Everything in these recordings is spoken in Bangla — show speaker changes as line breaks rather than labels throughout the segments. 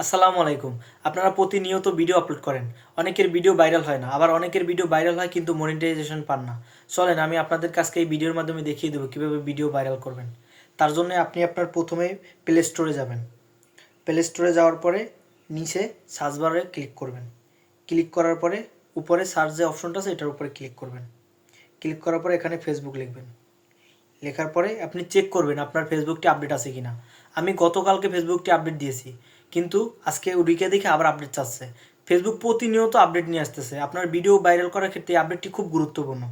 আসসালামু আলাইকুম। আপনারা প্রতিনিয়ত ভিডিও আপলোড করেন। অনেকের ভিডিও ভাইরাল হয় না। আবার অনেকের ভিডিও ভাইরাল হয় কিন্তু মনিটাইজেশন পান না। চলেন আমি আপনাদের কাছকে এই ভিডিওর মাধ্যমে দেখিয়ে দেবো কীভাবে ভিডিও ভাইরাল করবেন। তার জন্য আপনি আপনার প্রথমে প্লে স্টোরে যাবেন। প্লে স্টোরে যাওয়ার পরে নিচে সার্চ বারে ক্লিক করবেন। ক্লিক করার পরে উপরে সার্চ যে অপশনটা আছে এটার উপরে ক্লিক করবেন। ক্লিক করার পরে এখানে ফেসবুক লিখবেন। লেখার পরে আপনি চেক করবেন আপনার ফেসবুকটি আপডেট আছে কিনা। আমি গতকালকে ফেসবুকটি আপডেট দিয়েছি, কিন্তু আজকে ওদিকে দেখে আবার আপডেট চাচ্ছে। ফেসবুক প্রতিনিয়ত আপডেট নিয়ে আসতেছে। আপনার ভিডিও ভাইরাল করার ক্ষেত্রে এই আপডেটটি খুব গুরুত্বপূর্ণ।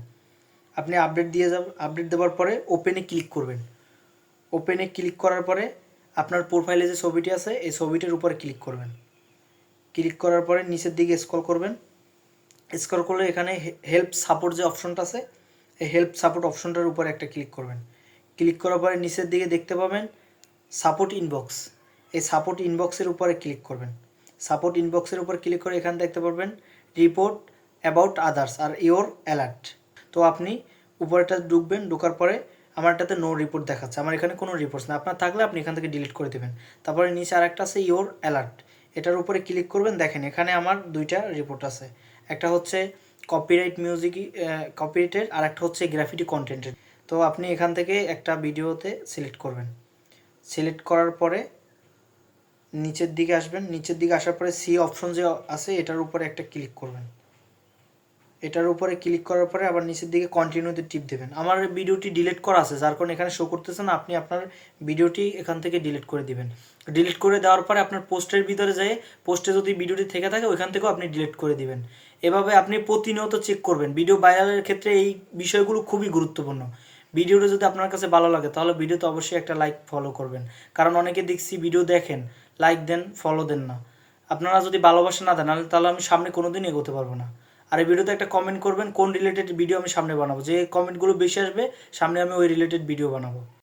আপনি আপডেট দিয়ে যাবেন। আপডেট দেওয়ার পরে ওপেনে ক্লিক করবেন। ওপেনে ক্লিক করার পরে আপনার প্রোফাইলে যে ছবিটি আছে এই ছবিটির উপরে ক্লিক করবেন। ক্লিক করার পরে নিচের দিকে স্ক্রল করবেন। স্ক্রল করলে এখানে হেল্প সাপোর্ট যে অপশনটা আছে এই হেল্প সাপোর্ট অপশনটার উপরে একটা ক্লিক করবেন। ক্লিক করার পরে নিচের দিকে দেখতে পাবেন সাপোর্ট ইনবক্স। এই সাপোর্ট ইনবক্সের উপরে ক্লিক করবেন। সাপোর্ট ইনবক্সের উপর ক্লিক করে এখানে দেখতে পারবেন রিপোর্ট অ্যাবাউট আদার্স আর ইওর অ্যালার্ট। তো আপনি উপরেটা ঢুকবেন। ঢোকার পরে আমার এটাতে নো রিপোর্ট দেখাচ্ছে, আমার এখানে কোনো রিপোর্টস না। আপনার থাকলে আপনি এখান থেকে ডিলিট করে দেবেন। তারপরে নিচে আরেকটা আছে ইওর অ্যালার্ট, এটার উপরে ক্লিক করবেন। দেখেন এখানে আমার দুইটা রিপোর্ট আছে, একটা হচ্ছে কপিরাইট মিউজিক কপিরাইটের, আর একটা হচ্ছে গ্রাফিটি কন্টেন্টের। তো আপনি এখান থেকে একটা ভিডিওতে সিলেক্ট করবেন। সিলেক্ট করার পরে নিচের দিকে আসবেন। নিচের দিকে আসার পরে সি অপশন যে আছে এটার উপরে একটা ক্লিক করবেন। এটার উপরে ক্লিক করার পরে আবার নিচের দিকে কন্টিনিউতে টিপ দেবেন। আমার ভিডিওটি ডিলিট করা আছে যার কারণে এখানে শো করতেছে না। আপনি আপনার ভিডিওটি এখান থেকে ডিলিট করে দিবেন। ডিলিট করে দেওয়ার পরে আপনার পোস্টের ভিতরে যেয়ে পোস্টে যদি ভিডিওটি থেকে থাকে ওইখান থেকেও আপনি ডিলিট করে দিবেন। এভাবে আপনি প্রতিনিয়ত চেক করবেন। ভিডিও ভাইরালের ক্ষেত্রে এই বিষয়গুলো খুবই গুরুত্বপূর্ণ। ভিডিওটা যদি আপনার কাছে ভালো লাগে তাহলে ভিডিওতে অবশ্যই একটা লাইক ফলো করবেন, কারণ অনেকে দেখছি ভিডিও দেখেন, লাইক দেন, ফলো দেন না। আপনারা যদি ভালোবাসা না দেন তাহলে আমি সামনে কোনোদিন এগোতে পারবো না। আর এই ভিডিওতে একটা কমেন্ট করবেন কোন রিলেটেড ভিডিও আমি সামনে বানাবো। যে কমেন্টগুলো বেশি আসবে সামনে আমি ওই রিলেটেড ভিডিও বানাবো।